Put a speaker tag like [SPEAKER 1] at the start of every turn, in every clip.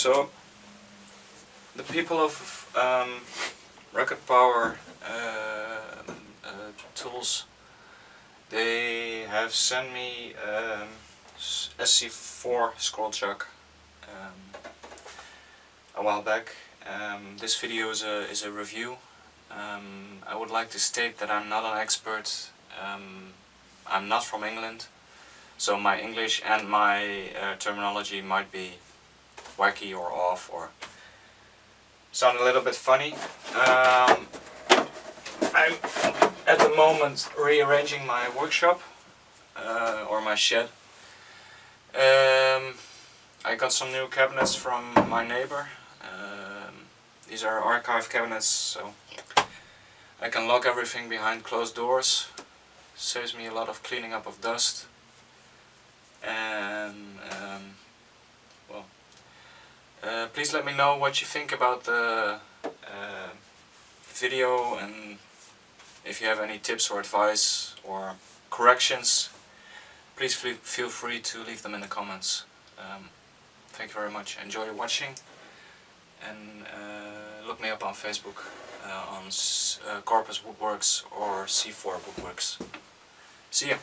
[SPEAKER 1] So the people of Record Power Tools, they have sent me SC4 scroll chuck a while back. This video is a review. I would like to state that I'm not an expert. I'm not from England, so my English and my terminology might be wacky or off or sound a little bit funny. I'm at the moment rearranging my workshop or my shed. I got some new cabinets from my neighbor. These are archive cabinets, so I can lock everything behind closed doors. Saves me a lot of cleaning up of dust. And well, please let me know what you think about the video, and if you have any tips or advice or corrections, please feel free to leave them in the comments. Thank you very much. Enjoy watching, and look me up on Facebook on Corpus Woodworks or C4 Woodworks. See ya.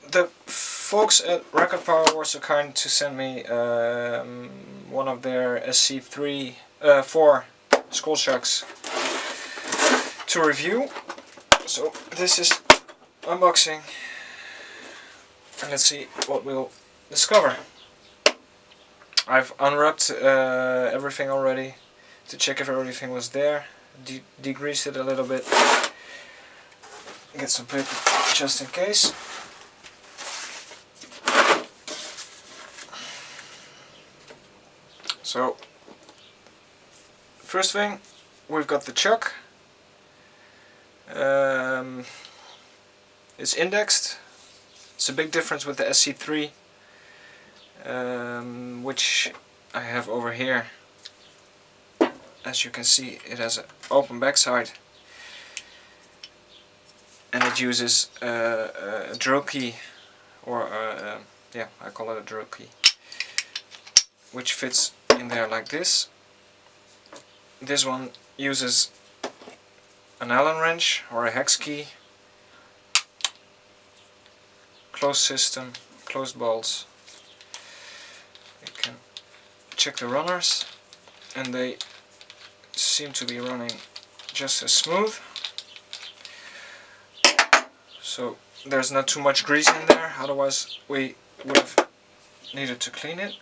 [SPEAKER 1] The folks at Record Power were so kind to send me one of their SC4 scroll chucks to review. So this is unboxing, and let's see what we'll discover. I've unwrapped everything already to check if everything was there. Degreased it a little bit. Get some paper just in case. So, first thing, we've got the chuck. It's indexed. It's a big difference with the SC3, which I have over here. As you can see, it has an open backside, and it uses a drill key, or yeah, I call it a drill key, which fits in there like this. This one uses an Allen wrench or a hex key, closed system, closed bolts. You can check the runners, and they seem to be running just as smooth. So there's not too much grease in there, otherwise we would have needed to clean it.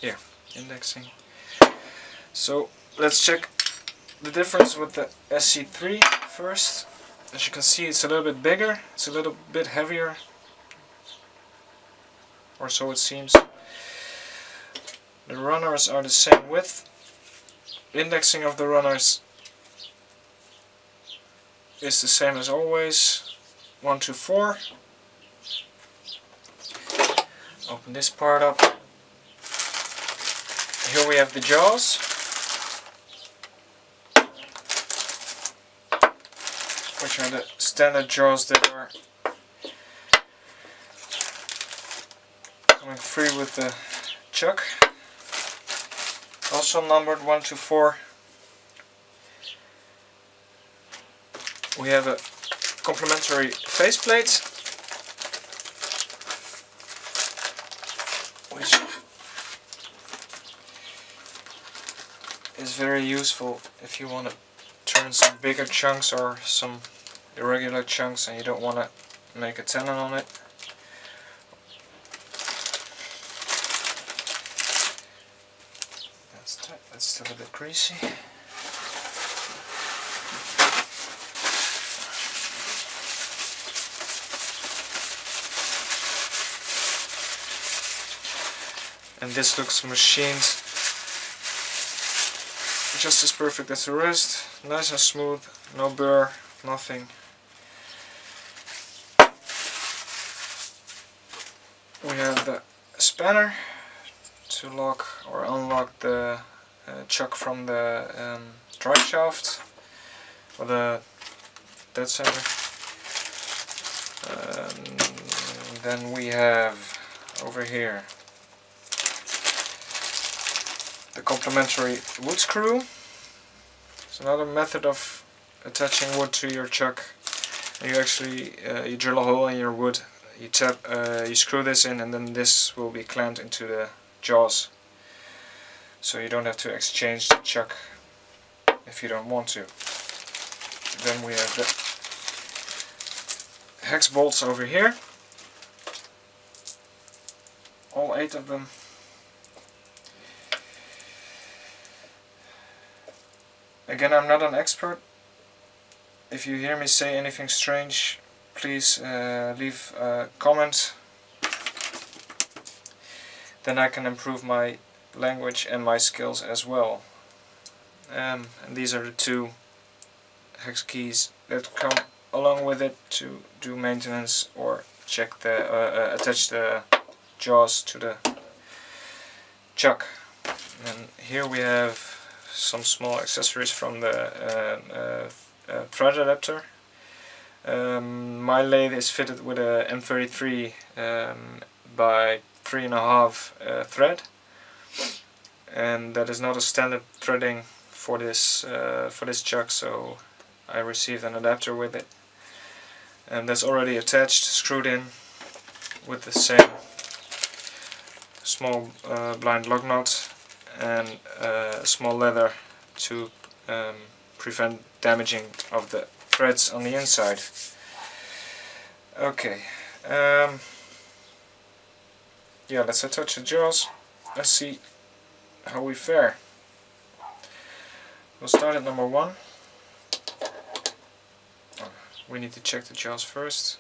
[SPEAKER 1] Yeah, indexing. So let's check the difference with the SC3 first. As you can see, it's a little bit bigger, it's a little bit heavier, or so it seems. The runners are the same width. Indexing of the runners is the same as always, 1 to 4. Open this part up. Here we have the jaws. Which are the standard jaws that are coming free with the chuck. Also numbered 1 to 4. We have a complementary faceplate, which is very useful if you want to turn some bigger chunks or some irregular chunks and you don't want to make a tenon on it. That's still a bit greasy. And this looks machined just as perfect as the rest. Nice and smooth, no burr, nothing. We have the spanner to lock or unlock the chuck from the drive shaft or the dead center. Then we have over here the complementary wood screw. It's another method of attaching wood to your chuck. You actually you drill a hole in your wood, you screw this in, and then this will be clamped into the jaws. So you don't have to exchange the chuck if you don't want to. Then we have the hex bolts over here. All 8 of them. Again, I'm not an expert. If you hear me say anything strange, please leave a comment. Then I can improve my language and my skills as well. And these are the 2 hex keys that come along with it to do maintenance or check the attach the jaws to the chuck. And here we have some small accessories from the thread adapter. My lathe is fitted with a M33 by 3.5 thread, and that is not a standard threading for this chuck, so I received an adapter with it, and that's already attached, screwed in with the same small blind lock nut and a small leather to prevent damaging of the threads on the inside. Okay, yeah, let's attach the jaws. Let's see how we fare. We'll start at number 1. We need to check the jaws first,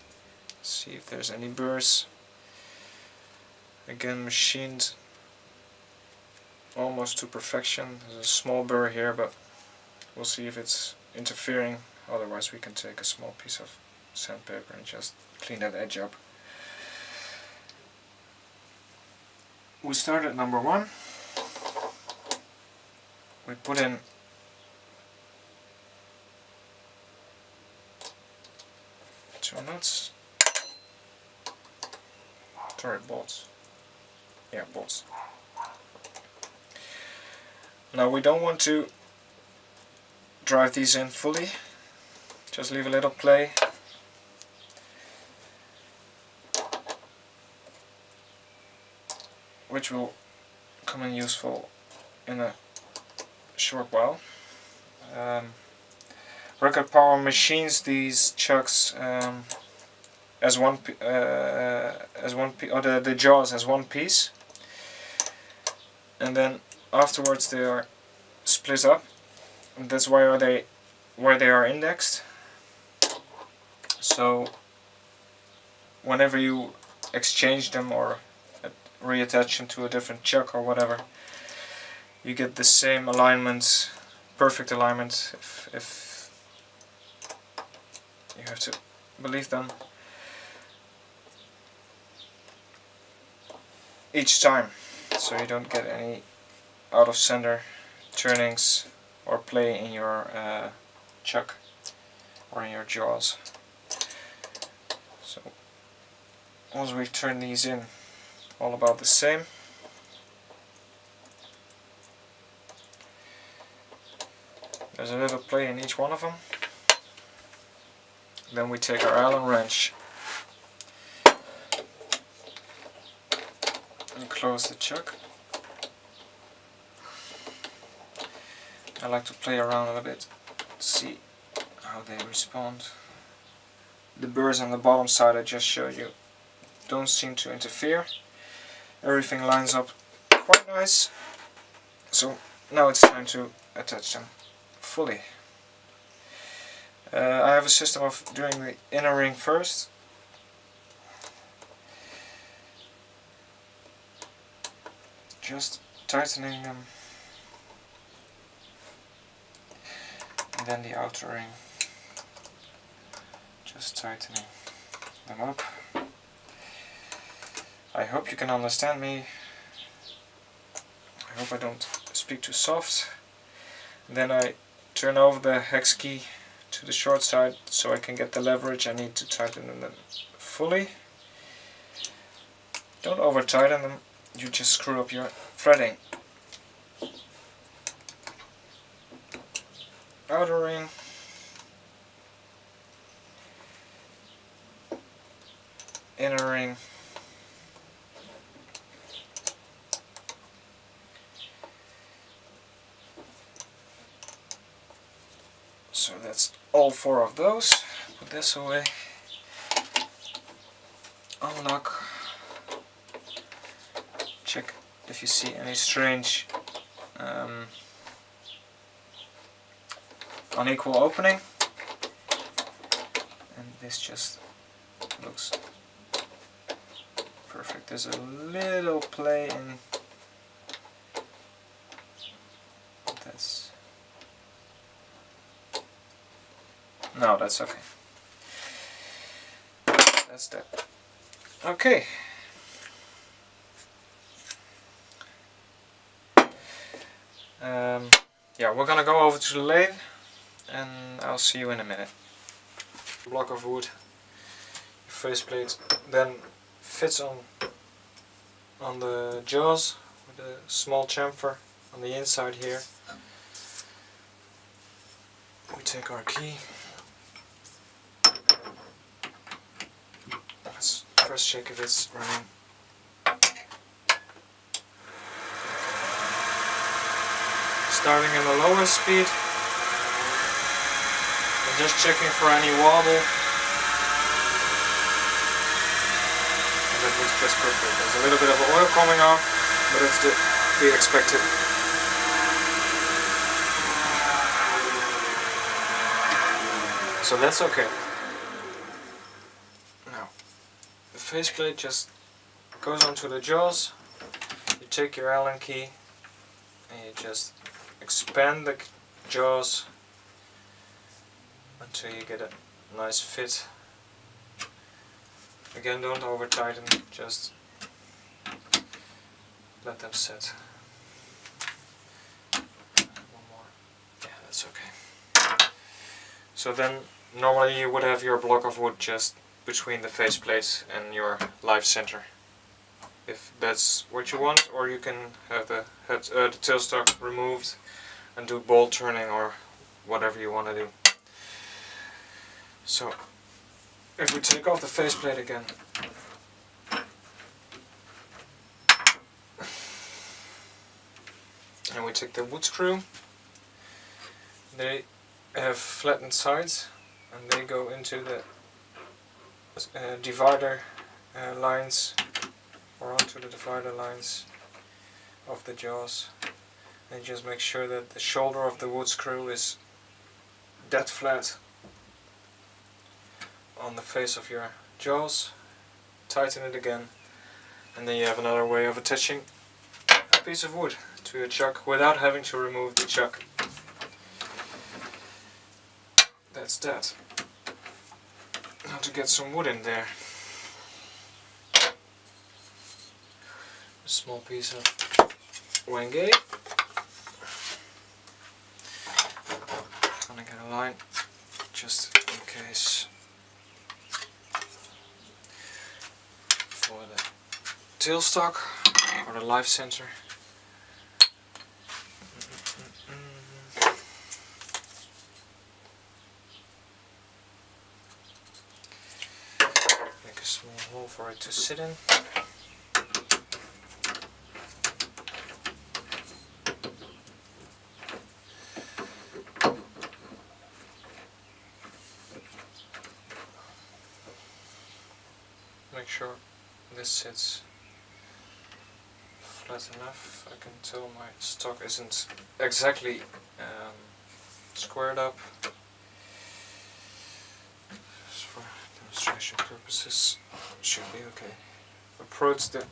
[SPEAKER 1] see if there's any burrs. Again, machined almost to perfection. There's a small burr here, but we'll see if it's interfering. Otherwise we can take a small piece of sandpaper and just clean that edge up. We start at number 1. We put in nuts. Sorry, bolts. Yeah, bolts. Now we don't want to drive these in fully. Just leave a little play. Which will come in useful in a short while. Record Power machines these chucks as one, or the jaws as one piece, and then afterwards they are split up. And that's why they are indexed. So whenever you exchange them or reattach them to a different chuck or whatever, you get the same alignment, perfect alignment, if you have to believe them, each time, so you don't get any out of center turnings or play in your chuck or in your jaws. So once we've turned these in, all about the same. There's a little play in each one of them. Then we take our Allen wrench and close the chuck. I like to play around a bit, see how they respond. The burrs on the bottom side I just showed you don't seem to interfere. Everything lines up quite nice. So now it's time to attach them fully. I have a system of doing the inner ring first. Just tightening them. And then the outer ring. Just tightening them up. I hope you can understand me. I hope I don't speak too soft. Then I turn over the hex key to the short side so I can get the leverage I need to tighten them fully. Don't over tighten them, you just screw up your threading. Outer ring. Inner ring. So that's all 4 of those. Put this away. Unlock. Check if you see any strange unequal opening. And this just looks perfect. There's a little play in. That's. No, that's okay. That's that. Okay. Yeah, we're gonna go over to the lathe and I'll see you in a minute. Block of wood, faceplate, then fits on the jaws with a small chamfer on the inside here. We take our key. Let's first check if it's running. Starting in the lowest speed. And just checking for any wobble. And that looks just perfect. There's a little bit of oil coming off, but it's to be expected. So that's okay. Now, the faceplate just goes onto the jaws. You take your Allen key and you just expand the jaws until you get a nice fit. Again, don't over tighten, just let them set. One more. Yeah, that's okay. So then normally you would have your block of wood just between the faceplate and your live center, if that's what you want, or you can have the tailstock removed and do bolt turning or whatever you want to do. So if we take off the faceplate again, and we take the wood screw, they have flattened sides and they go into the divider lines, or onto the divider lines of the jaws. And just make sure that the shoulder of the wood screw is dead flat on the face of your jaws. Tighten it again, and then you have another way of attaching a piece of wood to your chuck without having to remove the chuck. That's that. Now to get some wood in there. A small piece of Wenge. Gonna get a line just in case for the tailstock or the live center. Make a small hole for it to sit in. Make sure this sits flat enough. I can tell my stock isn't exactly squared up. Just for demonstration purposes, it should be okay. Approach the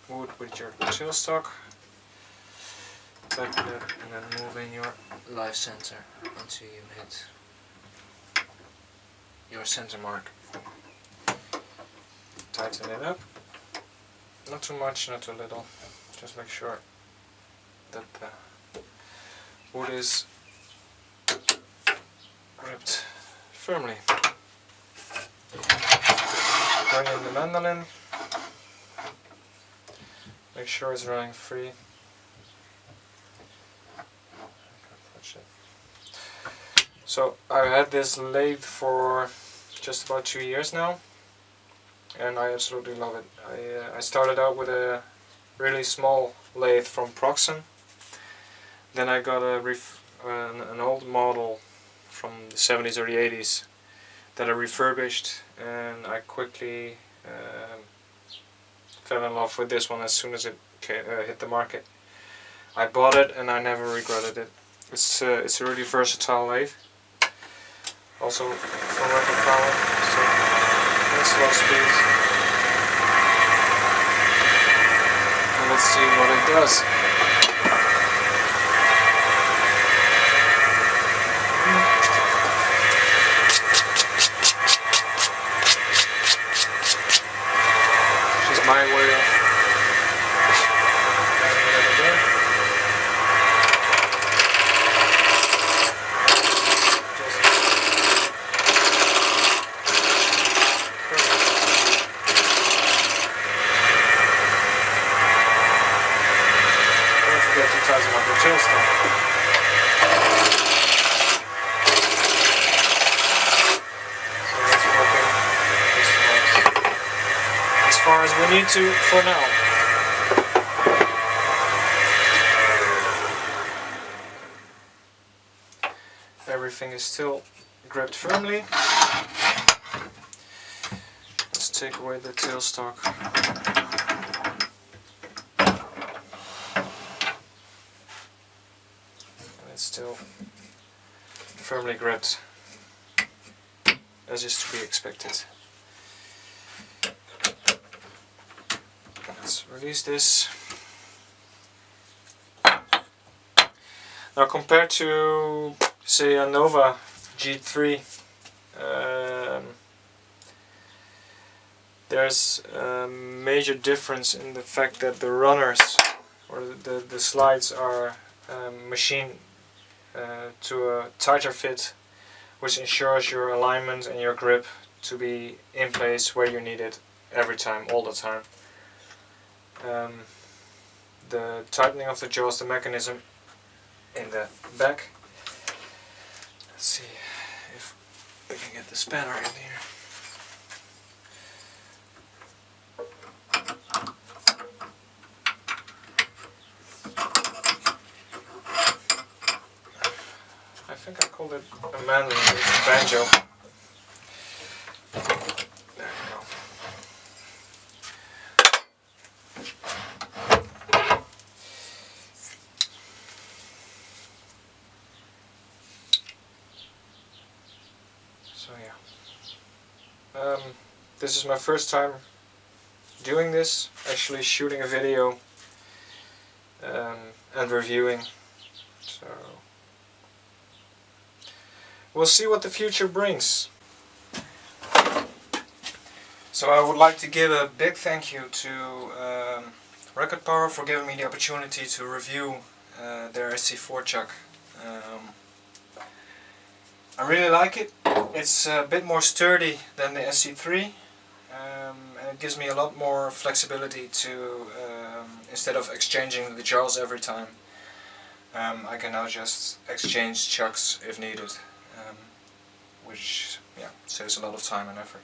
[SPEAKER 1] wood with your tailstock, back it up, and then move in your live center until you hit your center mark. Tighten it up, not too much, not too little, just make sure that the wood is gripped firmly. Bring in the mandolin, Make sure it's running free. So I've had this lathe for just about 2 years now, and I absolutely love it. I started out with a really small lathe from Proxen. Then I got an old model from the 70s or the 80s that I refurbished, and I quickly fell in love with this one as soon as it hit the market. I bought it and I never regretted it. It's a really versatile lathe. Also from Record Power, so that's a lot of speed. And let's see what it does. Just my way of as far as we need to for now. Everything is still gripped firmly. Let's take away the tailstock. It's still firmly gripped, as is to be expected. Let's release this. Now, compared to, say, a Nova G3, there's a major difference in the fact that the runners, or the slides, are machined to a tighter fit, which ensures your alignment and your grip to be in place where you need it every time, all the time. The tightening of the jaws, the mechanism in the back. Let's see if we can get the spanner in here. I think I called it a mandolin, but it's a banjo. There we go. So yeah, this is my first time doing this, actually shooting a video and reviewing. So we'll see what the future brings. So I would like to give a big thank you to Record Power for giving me the opportunity to review their SC4 chuck. I really like it. It's a bit more sturdy than the SC3, and it gives me a lot more flexibility to, instead of exchanging the jaws every time, I can now just exchange chucks if needed. Which saves a lot of time and effort.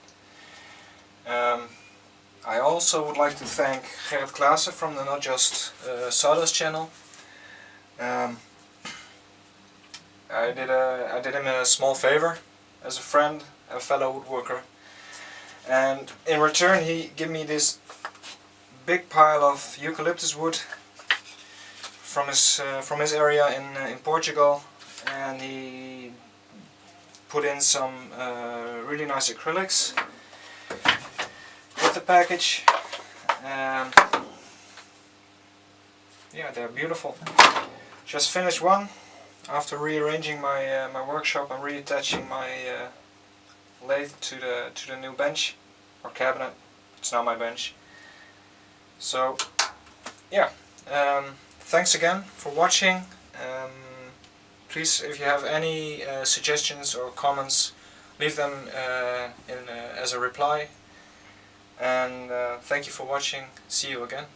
[SPEAKER 1] I also would like to thank Gerrit Klaassen from the Just Sawdust channel. I did him a small favor as a friend, a fellow woodworker, and in return he gave me this big pile of eucalyptus wood from his area in Portugal, and he put in some really nice acrylics with the package. Yeah, they're beautiful. Just finished one after rearranging my my workshop and reattaching my lathe to the new bench or cabinet. It's now my bench. So yeah, thanks again for watching. Please, if you have any suggestions or comments, leave them as a reply. And thank you for watching. See you again.